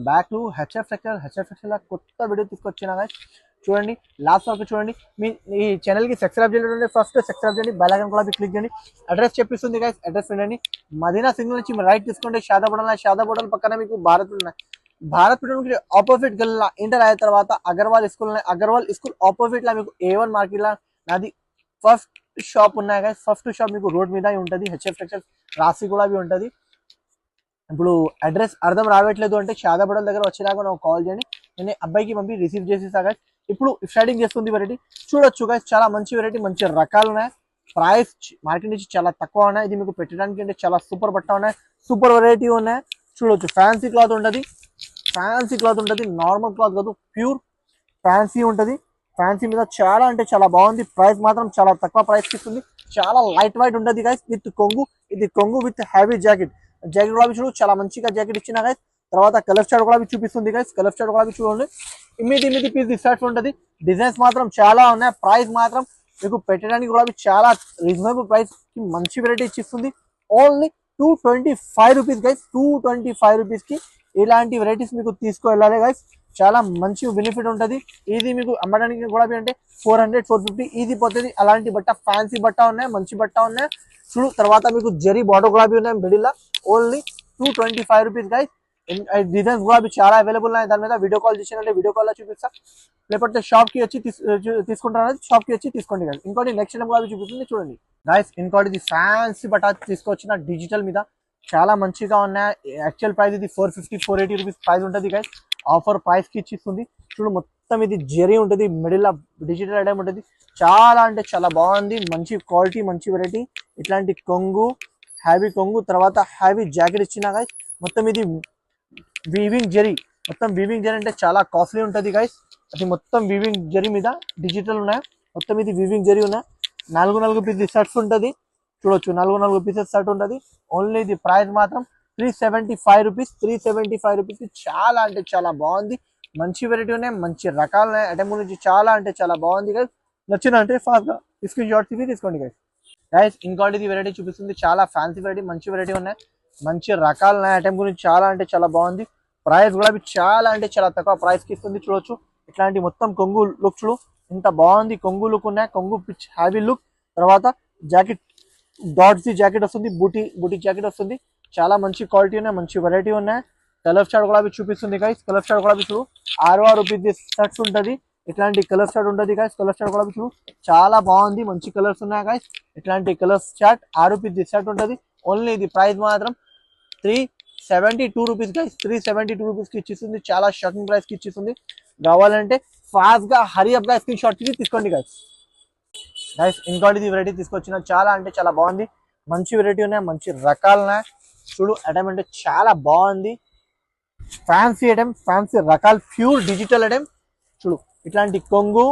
Back to HF కొత్త video తీసుకొచ్చినా guys. చూడండి, లాస్ట్ వరకు చూడండి. మీ ఈ ఛానల్కి సబ్స్క్రైబ్ చేయండి. ఫస్ట్ సబ్స్క్రైబ్ చేయండి, బెల్ ఐకాన్ కూడా క్లిక్ చేయండి. అడ్రస్ చెప్పిస్తుంది గైస్, అడ్రస్ వినండి. మదీనా సిగ్నల్ నుంచి మీరు రైట్ తీసుకుంటే షాదాబోడల్ పక్కన మీకు భారత్ ఉన్నాయి. Bharat petrol opposite Galla inter అయిన తర్వాత అగర్వాల్ స్కూల్ ఆపోజిట్ లా మీకు A1 మార్కెట్ లా నాది ఫస్ట్ షాప్ ఉన్నాయి గైస్. ఫస్ట్ షాప్ మీకు రోడ్ మీద ఉంటుంది. హెచ్ఎఫ్ టెక్స్టైల్స్ రాసి కూడా ఉంటుంది. ఇప్పుడు అడ్రస్ అర్థం రావట్లేదు అంటే షాదాబోడల్ దగ్గర వచ్చేలాగా నాకు కాల్ చేయండి. నేను అబ్బాయికి పంపి రిసీవ్ చేసేసా గైస్. ఇప్పుడు స్టార్టింగ్ చేస్తుంది వెరైటీ చూడొచ్చు గైస్. చాలా మంచి వెరైటీ, మంచి రకాలు ఉన్నాయి. ప్రైస్ మార్కెట్ నుంచి చాలా తక్కువ ఉన్నాయి. ఇది మీకు పెట్టడానికి అంటే చాలా సూపర్ బట్ట ఉన్నాయి, సూపర్ వెరైటీ ఉన్నాయి. చూడొచ్చు, ఫ్యాన్సీ క్లాత్ ఉంటుంది. నార్మల్ క్లాత్ కాదు, ప్యూర్ ఫ్యాన్సీ ఉంటుంది. ఫ్యాన్సీ మీద చాలా అంటే చాలా బాగుంది. ప్రైస్ మాత్రం చాలా తక్కువ ప్రైస్కి ఇస్తుంది. చాలా లైట్ వైట్ ఉంటుంది గైస్, విత్ కొంగు. ఇది కొంగు విత్ హ్యావీ జాకెట్ కూడా చూడు, చాలా మంచిగా జాకెట్ ఇచ్చిన గైస్. తర్వాత కలర్ చార్ట్ కూడా చూపిస్తుంది గైస్. కలర్ చార్ట్ కూడా చూడండి. ఇమ్మిది పీస్ డిస్టార్ట్ ఉంటుంది. డిజైన్స్ మాత్రం చాలా ఉన్నాయి. ప్రైస్ మాత్రం మీకు పెట్టడానికి కూడా చాలా రీజనబుల్ ప్రైస్ కి మంచి వెరైటీ ఇచ్చిస్తుంది. Only 225 rupees guys. 225 రూపీస్ కి ఇలాంటి వెరైటీస్ మీకు తీసుకువెళ్ళాలి గైస్. చాలా మంచి బెనిఫిట్ ఉంటుంది. ఇది మీకు అమ్మడానికి కూడా అంటే 400 450 ఇది పోతుంది. అలాంటి బట్ట ఫ్యాన్సీ బట్ట ఉన్నాయి, మంచి బట్ట ఉన్నాయి చూడు. తర్వాత మీకు జరీ బార్డర్ కూడా ఉన్నాయి మిడిల్ లా. Only 225 rupees guys. డిజైన్స్ కూడా చాలా అవైలబుల్ ఉన్నాయి. దాని మీద వీడియో కాల్ చేసినట్టే వీడియో కాల్ లో చూపిస్తా, లేకపోతే షాప్ కి వచ్చి తీసుకుంటారు. షాప్ కి వచ్చి తీసుకోండి గైస్. ఇంకోటి నెక్స్ట్ టైం కూడా చూపిస్తుంది చూడండి గైస్. ఇంకోటి ఫ్యాన్సీ బట్ట తీసుకొచ్చిన డిజిటల్ మీద చాలా మంచిగా ఉన్నాయి. యాక్చువల్ ప్రైస్ ఇది 450 480 రూపీస్ ప్రైస్ ఉంటుంది గైస్. ఆఫర్ ప్రైస్ కి ఇచ్చిస్తుంది చూడు. మొత్తం ఇది జరీ ఉంటుంది, మిడిల్ లో డిజిటల్ ఐటమ్ ఉంటుంది. చాలా అంటే చాలా బాగుంది. మంచి క్వాలిటీ, మంచి వెరైటీ. ఇట్లాంటి కొంగు, హ్యావీ కొంగు, తర్వాత హ్యావీ జాకెట్ ఇచ్చిన గైస్. మొత్తం ఇది వీవింగ్ జరీ. మొత్తం వీవింగ్ జరీ అంటే చాలా కాస్ట్లీ ఉంటుంది గైస్. అది మొత్తం వీవింగ్ జరీ మీద డిజిటల్ ఉన్నాయి. మొత్తం ఇది వీవింగ్ జరీ ఉన్నాయి. 4 పీసెస్ షర్ట్స్ ఉంటుంది చూడొచ్చు. 4 పీసెస్ షర్ట్ ఉంటుంది. ఓన్లీ ఇది ప్రైస్ మాత్రం 375 రూపీస్. 375 రూపీస్. చాలా అంటే చాలా బాగుంది. మంచి వెరైటీ ఉన్నాయి, మంచి రకాలు ఉన్నాయి. ఐటమ్ గురించి చాలా అంటే చాలా బాగుంది గైస్. నచ్చిన అంటే ఫాస్ట్ గా స్క్రీన్ షాట్ తీసుకోండి గైస్. గైస్ ఇంకోటి వెరైటీ చూపిస్తుంది. చాలా ఫ్యాన్సీ వెరైటీ, మంచి వెరైటీ ఉన్నాయి, మంచి రకాలు ఉన్నాయి. ఐటమ్ గురించి చాలా అంటే చాలా బాగుంది. ప్రైస్ కూడా చాలా అంటే చాలా తక్కువ ప్రైస్ కి ఇస్తుంది చూడొచ్చు. ఇట్లాంటి మొత్తం కొంగు లుక్ చూడు, ఇంత బాగుంది. కొంగు లుక్ ఉన్నాయి. కొంగు పిచ్ హ్యావీ లుక్. తర్వాత జాకెట్ డాట్స్ జాకెట్ వస్తుంది, బూటీ జాకెట్ వస్తుంది. చాలా మంచి క్వాలిటీ ఉన్నాయి, మంచి వెరైటీ ఉన్నాయి. కలర్ చార్ట్ కూడా చూపిస్తుంది గైస్. కలర్ చార్ట్ కూడా చూడు. 6 రూపీస్ షర్ట్స్ ఉంటుంది. ఇట్లాంటి కలర్ చార్ట్ ఉంటుంది గైస్. కలర్ చార్ట్ కూడా చూడు, చాలా బాగుంది. మంచి కలర్స్ ఉన్నాయి గైస్. ఇట్లాంటి కలర్స్ చార్ట్ 6 రూపీస్ షర్ట్ ఉంటుంది. ఓన్లీ ఇది ప్రైస్ మాత్రం 372 రూపీస్ గైస్. 372 రూపీస్ కి ఇచ్చిస్తుంది. చాలా షాకింగ్ ప్రైస్ కి ఇచ్చిస్తుంది. కావాలంటే ఫాస్ట్ గా హరి అప్ గా స్క్రీన్ షాట్ తీసుకోండి గైస్. గైస్ ఇంకోటి వెరైటీ తీసుకొచ్చిన చాలా అంటే చాలా బాగుంది. మంచి వెరైటీ ఉన్నాయి, మంచి రకాలు ఉన్నాయి చూడు. ఐటమ్ అంటే చాలా బాగుంది. ఫ్యాన్సీ ఐటమ్, ఫ్యాన్సీ రకాలు, ప్యూర్ డిజిటల్ ఐటమ్ చూడు. ఇట్లాంటి కొంగు,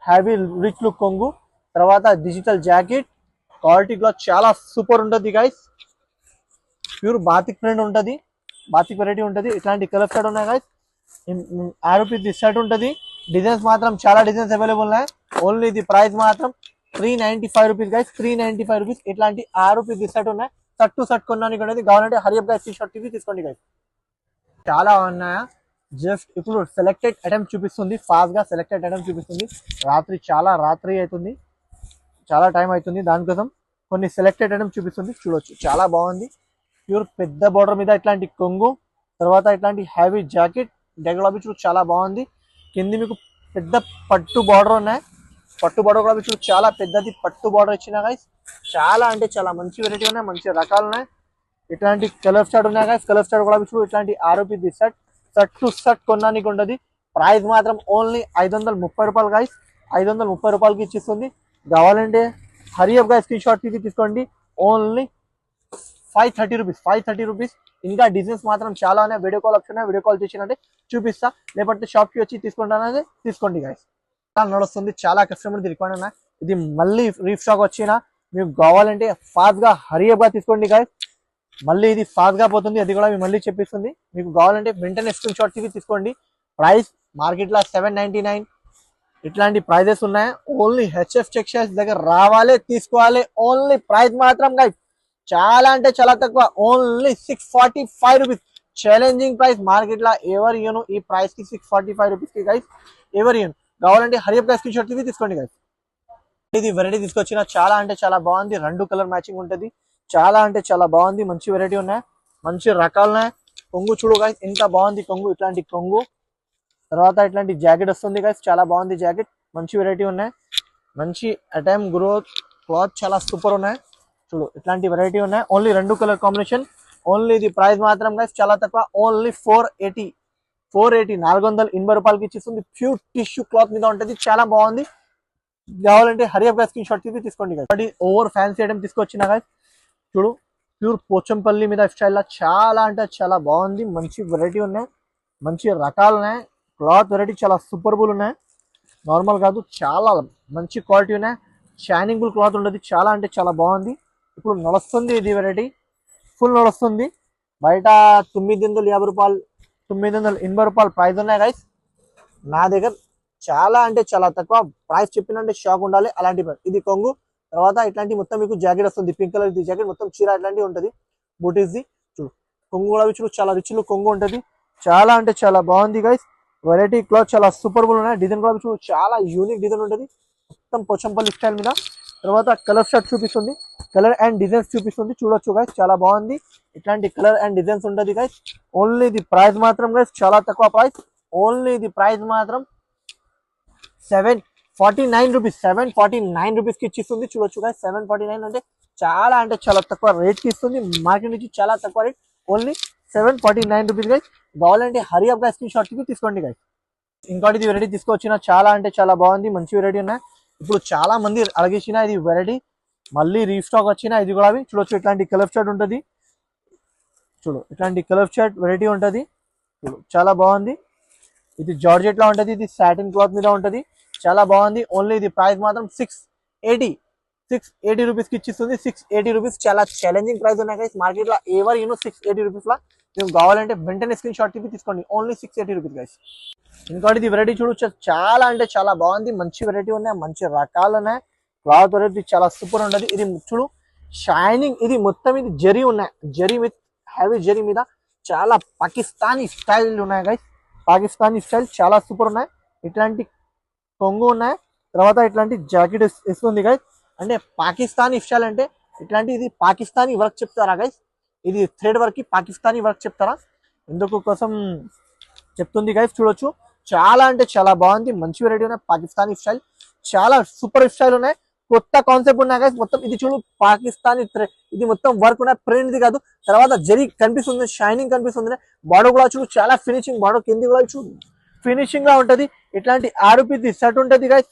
హ్యావీ రిచ్ లుక్ కొంగు, తర్వాత డిజిటల్ జాకెట్. క్వాలిటీ కూడా చాలా సూపర్ ఉంటుంది గైస్. ప్యూర్ బాతిక్ ప్రింట్ ఉంటుంది, బాతిక్ వెరైటీ ఉంటుంది. ఇట్లాంటి కలర్ షర్ట్ ఉన్నాయి గైస్. 6 రూపీస్ షర్ట్ ఉంటుంది. డిజైన్స్ మాత్రం చాలా డిజైన్స్ అవైలబుల్ ఉన్నాయి. ఓన్లీ ఇది ప్రైస్ మాత్రం 395 రూపీస్ గైస్. 395 రూపీస్. ఇట్లాంటి 6 రూపీస్ షర్ట్ ఉన్నాయి. షర్ట్ కొనడానికి ఉన్నది. కావాలంటే హరియప్ గైస్ షర్ట్ తీసుకోండి గైస్. చాలా ఉన్నాయా. జస్ట్ ఇప్పుడు సెలెక్టెడ్ ఐటమ్ చూపిస్తుంది. ఫాస్ట్ గా సెలెక్టెడ్ ఐటమ్ చూపిస్తుంది. రాత్రి అవుతుంది, చాలా టైం అవుతుంది. దానికోసం కొన్ని సెలెక్టెడ్ ఐటమ్ చూపిస్తుంది చూడొచ్చు. చాలా బాగుంది. ప్యూర్ పెద్ద బార్డర్ మీద ఇట్లాంటి కొంగు, తర్వాత ఇట్లాంటి హ్యావీ జాకెట్ చూడు, చాలా బాగుంది. కింది మీకు పెద్ద పట్టు బార్డర్ ఉన్నాయి. పట్టు బార్డర్ కూడా చూడు, చాలా పెద్దది పట్టు బార్డర్ ఇచ్చిన గైస్. చాలా అంటే చాలా మంచి వెరైటీ ఉన్నాయి, మంచి రకాలు ఉన్నాయి. ఇట్లాంటి కలర్ చార్ట్ ఉన్నాయి గైస్. కలర్ చార్ట్ కూడా చూడు. ఇట్లాంటి 6 రూపీస్ షర్ట్ టు షర్ట్ కొనడానికి ఉండదు. ప్రైస్ మాత్రం ఓన్లీ 530 రూపాయలు గైస్. 530 రూపాయలకి ఇచ్చిస్తుంది. కావాలంటే హరియప్ గా స్క్రీన్ షాట్ తీసుకోండి. Only 530 rupees. 530 రూపీస్. ఇంకా డిజైన్స్ మాత్రం చాలా ఉన్నాయి. Video call option, video call చేసినట్టే చూపిస్తా, లేకపోతే షాప్ కి వచ్చి తీసుకుంటానని తీసుకోండి గైస్. నడుస్తుంది. చాలా కస్టమర్ రిక్వైర్డ్ ఉన్నాయి. ఇది మళ్ళీ రీస్టాక్ వచ్చిన మీకు కావాలంటే ఫాస్ట్ గా హరియప్ గా తీసుకోండి గైస్. మళ్ళీ ఇది ఫాస్ట్ గా పోతుంది, అది కూడా మళ్ళీ చెప్పిస్తుంది. మీకు కావాలంటే వెంటనే స్క్రీన్ షాట్ తీసుకోండి. ప్రైస్ మార్కెట్ లో 799 ఇట్లాంటి ప్రైజెస్ ఉన్నాయి. ఓన్లీ హెచ్ఎఫ్ టెక్స్టైల్స్ దగ్గర రావాలి, తీసుకోవాలి. ఓన్లీ ప్రైస్ మాత్రం గైస్ చాలా అంటే చాలా తక్కువ. Only 645 rupees. Challenging price market లా ఎవరు ఇయ్యను ఈ ప్రైస్ కి 645 రూపీస్ కి గైస్ ఎవరు ఇయ్యను. కావాలంటే హరియప్ గా స్క్రీన్ షాట్ తీసుకోండి గైస్. ఇది వెరైటీ తీసుకొచ్చిన చాలా అంటే చాలా బాగుంది. రెండు కలర్ మ్యాచింగ్ ఉంటది. చాలా అంటే చాలా బాగుంది. మంచి వెరైటీ ఉన్నాయి, మంచి రకాలు ఉన్నాయి. కొంగు చూడు గైస్ ఎంత బాగుంది కొంగు. ఇట్లాంటి కొంగు తర్వాత ఇట్లాంటి జాకెట్ వస్తుంది గైస్. చాలా బాగుంది జాకెట్. మంచి వెరైటీ ఉన్నాయి. మంచి అటైమ్ గ్రోత్ క్లాత్ చాలా సూపర్ ఉన్నాయి. చూడు ఇట్లాంటి వెరైటీ ఉన్నాయి. ఓన్లీ రెండు కలర్ కాంబినేషన్. ఓన్లీ ఇది ప్రైస్ మాత్రం గైస్ చాలా తక్కువ. ఓన్లీ 480 480 రూపాయలకి ఇచ్చిస్తుంది. ప్యూర్ టిష్యూ క్లాత్ మీద ఉంటది. చాలా బాగుంది. కావాలంటే హరియప్ గా స్క్రీన్ షాట్ తీసుకోండి గైస్. ఓవర్ ఫ్యాన్సీ ఐటమ్ తీసుకొచ్చిన గైస్. చూడు ప్యూర్ పోచంపల్లి మీద స్టైల్ లా చాలా అంటే చాలా బాగుంది. మంచి వెరైటీ ఉన్నాయి, మంచి రకాలు ఉన్నాయి. క్లాత్ వెరైటీ చాలా సూపర్బుల్ ఉన్నాయి. నార్మల్ కాదు, చాలా మంచి క్వాలిటీ ఉన్నాయి. షైనింగ్ క్లాత్ ఉండదు. చాలా అంటే చాలా బాగుంది. ఇప్పుడు నడుస్తుంది ఇది వెరైటీ, ఫుల్ నడుస్తుంది. బయట 950 రూపాయలు 980 రూపాయలు ప్రైస్ ఉన్నాయి గైస్. నా దగ్గర చాలా అంటే చాలా తక్కువ ప్రైస్ చెప్పినంటే షాక్ ఉండాలి అలాంటి ప్రైస్. ఇది కొంగు తర్వాత ఇట్లాంటి మొత్తం మీకు జాకెట్ వస్తుంది. పింక్ కలర్ ఇది జాకెట్ మొత్తం చీర ఇట్లాంటివి ఉంటుంది. బూటీస్ ది చూడు కొంగు కూడా చూడు చాలా రిచ్ కొంగు ఉంటుంది. చాలా అంటే చాలా బాగుంది గైస్. వెరైటీ క్లాత్ చాలా సూపర్బుల్ ఉన్నాయి. డిజైన్ కూడా చూడు చాలా యూనిక్ డిజైన్ ఉంటుంది. మొత్తం పోచంపల్లి స్టైల్ మీద. తర్వాత కలర్ షర్ట్ చూపిస్తుంది, కలర్ అండ్ డిజైన్స్ చూపిస్తుంది. చూడొచ్చు గైస్ చాలా బాగుంది. ఇట్లాంటి కలర్ అండ్ డిజైన్స్ ఉంటుంది గైస్. ఓన్లీ ఇది ప్రైస్ మాత్రం గైస్ చాలా తక్కువ ప్రైస్. ఓన్లీ ఇది ప్రైస్ మాత్రం 749 రూపీస్ 749 రూపీస్ కి ఇచ్చిస్తుంది. చూడొచ్చు గైస్ 749 అంటే చాలా తక్కువ రేట్ కి ఇస్తుంది. మార్కెట్ నుంచి చాలా తక్కువ రేట్. Only 749 rupees guys. కావాలంటే హరియప్ గా స్క్రీన్ షాట్ తీసుకోండి గైస్. ఇంకోటి ఇది వెరైటీ తీసుకొచ్చిన చాలా అంటే చాలా బాగుంది. మంచి వెరైటీ ఉన్నాయి. ఇప్పుడు చాలా మంది అడిగేసిన ఇది వెరైటీ మళ్ళీ రీస్టాక్ వచ్చిన ఇది కూడా చూడొచ్చు. ఇట్లాంటి కలర్ షర్ట్ ఉంటుంది. చూడు ఇట్లాంటి కలర్ షర్ట్ వెరైటీ ఉంటుంది. చూడు చాలా బాగుంది. ఇది జార్జెట్ లా ఉంటుంది. ఇది సాటిన్ క్లాత్ మీద ఉంటుంది. చాలా బాగుంది. ఓన్లీ ఇది ప్రైస్ మాత్రం 680 రూపీస్ కి ఇచ్చిస్తుంది. 680 రూపీస్ చాలా ఛాలెంజింగ్ ప్రైస్ ఉన్నాయి గైస్. మార్కెట్ లో ఎవరు 680 రూపీస్ లా మీకు కావాలంటే వెంటనే స్క్రీన్ షాట్ తీసుకోండి. Only 680 rupees guys. ఇంకోటి ఇది వెరైటీ చూడొచ్చు. చాలా అంటే చాలా బాగుంది. మంచి వెరైటీ ఉన్నాయి, మంచి రకాలు ఉన్నాయి. క్లాత్ వెరైటీ చాలా సూపర్ ఉంటుంది. ఇది చూడు షైనింగ్. ఇది మొత్తం ఇది జరీ ఉన్నాయి. జరీ విత్ హెవీ జరీ మీద చాలా పాకిస్తానీ స్టైల్ ఉన్నాయి గైస్. పాకిస్తానీ స్టైల్ చాలా సూపర్ ఉన్నాయి. ఇట్లాంటి కొంగు ఉన్నాయి. తర్వాత ఇట్లాంటి జాకెట్ ఇస్తుంది గైస్. అంటే పాకిస్తానీ స్టైల్ అంటే ఇట్లాంటి ఇది పాకిస్తానీ వర్క్ చెప్తారా గైస్. ఇది థ్రెడ్ వర్క్ కి పాకిస్తానీ వర్క్ చెప్తారా ఎందుకు కోసం చెప్తుంది గైస్. చూడొచ్చు చాలా అంటే చాలా బాగుంది. మంచి వెరైటీ ఉన్నాయి. పాకిస్తానీ స్టైల్ చాలా సూపర్ స్టైల్ ఉన్నాయి. కొత్త కాన్సెప్ట్ ఉన్నాయి గైస్. మొత్తం ఇది చూడు పాకిస్తానీ థ్రెడ్. ఇది మొత్తం వర్క్ ఉన్నాయి, ప్రింట్ కాదు. తర్వాత జరీ కనిపిస్తుంది, షైనింగ్ కనిపిస్తుంది. బాడో కూడా చూడు చాలా ఫినిషింగ్. బాడో కింది కూడా చూడు ఫినిషింగ్ గా ఉంటది. ఇట్లాంటి 6 రూపీస్ సెట్ ఉంటది గైస్.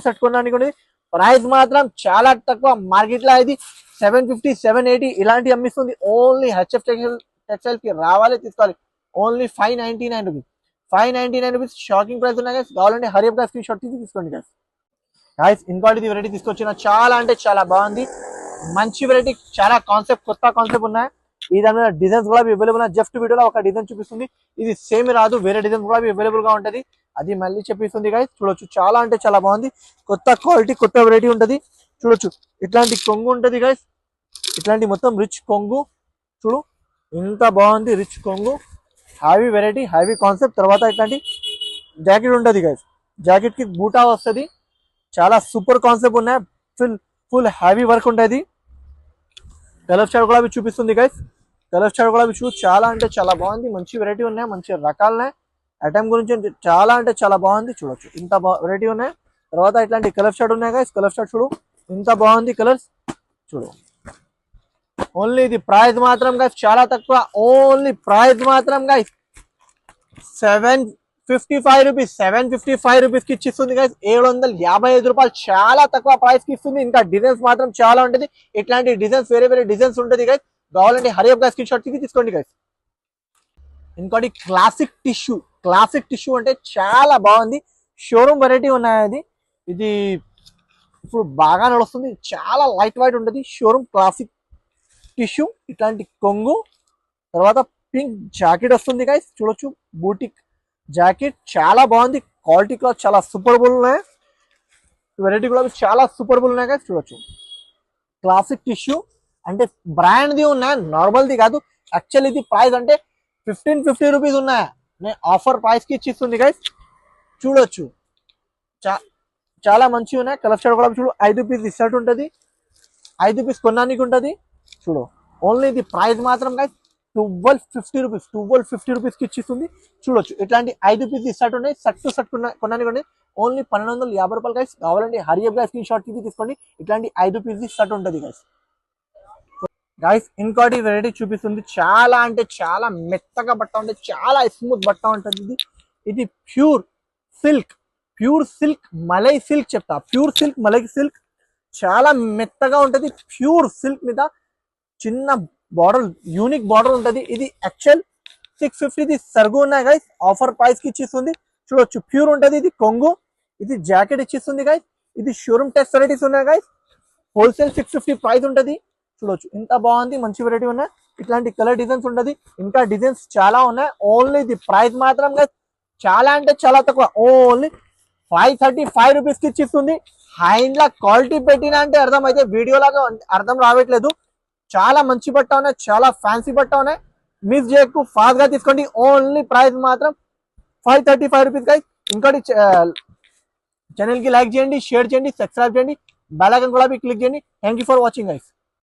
సెట్ కొనడానికి ఉంటుంది. ప్రైస్ మాత్రం చాలా తక్కువ. మార్కెట్ లో ఇది 750 780 ఇలాంటి అమ్మిస్తుంది. ఓన్లీ హెచ్ఎఫ్ టెక్స్టైల్ కి రావాలి, తీసుకోవాలి. Only 599 rupees 599 rupees shocking price ఉన్నాయి గైస్. కావాలంటే హరియప్ గా స్క్రీన్ షాట్ తీసుకోండి గైస్. గైస్ ఇంకోటి వెరైటీ తీసుకొచ్చిన చాలా అంటే చాలా బాగుంది. మంచి వెరైటీ, చాలా కాన్సెప్ట్, కొత్త కాన్సెప్ట్ ఉన్నాయి. ఈ దాని మీద డిజైన్స్ కూడా అవైలబుల్ ఉన్నాయి. జస్ట్ వీడియోలో ఒక డిజైన్ చూపిస్తుంది. ఇది సేమ్ రాదు, వేరే డిజైన్ కూడా అవైలబుల్ గా ఉంటది. అది మళ్ళీ చెప్పిస్తుంది గైస్. చూడొచ్చు చాలా అంటే చాలా బాగుంది. కొత్త క్వాలిటీ, కొత్త వెరైటీ ఉంటది. చూడొచ్చు ఇట్లాంటి కొంగు ఉంటది గైస్. ఇట్లాంటి మొత్తం రిచ్ కొంగు చూడు ఇంత బాగుంది. రిచ్ కొంగు, హ్యావీ వెరైటీ, హ్యావీ కాన్సెప్ట్. తర్వాత ఇట్లాంటి జాకెట్ ఉంటది గైస్. జాకెట్ కి బూటా వస్తుంది. చాలా సూపర్ కాన్సెప్ట్ ఉన్నాయి. ఫుల్ హ్యావీ వర్క్ ఉంటుంది. కలర్ చార్ట్ కూడా చూపిస్తుంది గైస్. కలర్ చార్ట్ కూడా చూ చాలా అంటే చాలా బాగుంది. మంచి వెరైటీ ఉన్నాయి, మంచి రకాలు ఉన్నాయి. ఐటమ్ గురించి చాలా అంటే చాలా బాగుంది. చూడొచ్చు ఇంత వెరైటీ ఉన్నాయి. తర్వాత ఇట్లాంటి కలర్ చార్ట్ ఉన్నాయి గైస్. కలర్ చార్ట్ చూడు ఇంత బాగుంది. కలర్స్ చూడు. ఓన్లీ ఇది ప్రైస్ మాత్రం గైస్ చాలా తక్కువ. ఓన్లీ ప్రైస్ మాత్రం గైస్ 755 రూపీస్ 755 రూపీస్ కి ఇచ్చిస్తుంది గైస్. 755 రూపాయలు చాలా తక్కువ ప్రైస్ కి ఇస్తుంది. ఇంకా డిజైన్స్ మాత్రం చాలా ఉంటుంది. ఇట్లాంటి డిజైన్స్ వేరే వేరే డిజైన్స్ ఉంటుంది గైస్. కావాలంటే హరియప్ గా స్క్రీన్ షాట్ తీసుకోండి గైస్. ఇంకోటి క్లాసిక్ టిష్యూ. క్లాసిక్ టిష్యూ అంటే చాలా బాగుంది. షోరూమ్ వెరైటీ ఉన్నాయి. ఇది ఇప్పుడు బాగా నడుస్తుంది. చాలా లైట్ వైట్ ఉంటుంది. Showroom classic tissue. ఇట్లాంటి కొంగు, తర్వాత పింక్ జాకెట్ వస్తుంది గైస్. చూడొచ్చు బూటిక్ జాకెట్ చాలా బాగుంది. క్వాలిటీ క్లాత్ చాలా సూపర్బుల్ ఉన్నాయి. వెరైటీ కూడా చాలా సూపర్బుల్ ఉన్నాయి గైస్. చూడొచ్చు క్లాసిక్ టిష్యూ అంటే బ్రాండ్ది ఉన్నాయి, నార్మల్ది కాదు. యాక్చువల్ ఇది ప్రైస్ అంటే 1550 రూపీస్ ఉన్నాయా, నేను ఆఫర్ ప్రైస్ కి ఇచ్చిస్తుంది గైస్. చూడొచ్చు చాలా మంచిగా ఉన్నాయి. కలర్ స్టార్ట్ కూడా చూడు, 5 పీస్ ఇస్టార్ట్ ఉంటుంది, 5 పీస్ కొనడానికి ఉంటుంది. చూడు ఓన్లీ ఇది ప్రైస్ మాత్రం గైస్ 1250 రూపీస్, 1250 రూపీస్ కి ఇచ్చిస్తుంది. చూడొచ్చు ఇట్లాంటి 5 పీస్ ఇస్టార్ట్ ఉన్నాయి. సట్ టు సట్ కొనడానికి ఉన్నాయి. ఓన్లీ 1250 రూపాయలు గైస్. కావాలంటే హరియప్ గా స్క్రీన్ షాట్ తీసుకోండి. ఇట్లాంటి 5 పీస్ షర్ట్ ఉంటుంది గైస్. గైస్ ఇంకోటి వెరైటీ చూపిస్తుంది. చాలా అంటే చాలా మెత్తగా బట్ట ఉంటుంది, చాలా స్మూత్ బట్ట ఉంటుంది. ఇది ప్యూర్ సిల్క్ మలై సిల్క్ చెప్తా. ప్యూర్ సిల్క్ మలై సిల్క్ చాలా మెత్తగా ఉంటుంది. ప్యూర్ సిల్క్ మీద చిన్న బార్డర్, యూనిక్ బార్డర్ ఉంటుంది. ఇది యాక్చువల్ 650 సరుగు ఉన్నాయి గైస్. ఆఫర్ ప్రైస్ కి ఇచ్చిస్తుంది. చూడొచ్చు ప్యూర్ ఉంటుంది. ఇది కొంగు, ఇది జాకెట్ ఇచ్చిస్తుంది గైస్. ఇది షోరూమ్ టెస్ట్ వెరైటీస్ ఉన్నాయి గైస్. హోల్సేల్ 650 ప్రైస్ ఉంటుంది. చూడొచ్చు ఇంత బాగుంది, మంచి వెరైటీ ఉన్నాయి. ఇట్లాంటి కలర్ డిజైన్స్ ఉంటుంది, ఇంకా డిజైన్స్ చాలా ఉన్నాయి. ఓన్లీ ఇది ప్రైస్ మాత్రం గైస్ చాలా అంటే చాలా తక్కువ, ఓన్లీ 535 రూపీస్ కి ఇచ్చిస్తుంది. హైండ్లా క్వాలిటీ పెట్టినా అంటే అర్థం అయితే, వీడియోలాగా అర్థం రావట్లేదు. చాలా మంచి బట్ట ఉన్నాయి, చాలా ఫ్యాన్సీ బట్ట ఉన్నాయి. మిస్ చేయకు, ఫాస్ట్ గా తీసుకోండి. ఓన్లీ ప్రైస్ మాత్రం 535 రూపీస్ గైస్. ఇంకోటి ఛానల్ కి లైక్ చేయండి, షేర్ చేయండి, సబ్స్క్రైబ్ చేయండి, బెల్ ఐకాన్ కూడా క్లిక్ చేయండి. Thank you for watching guys.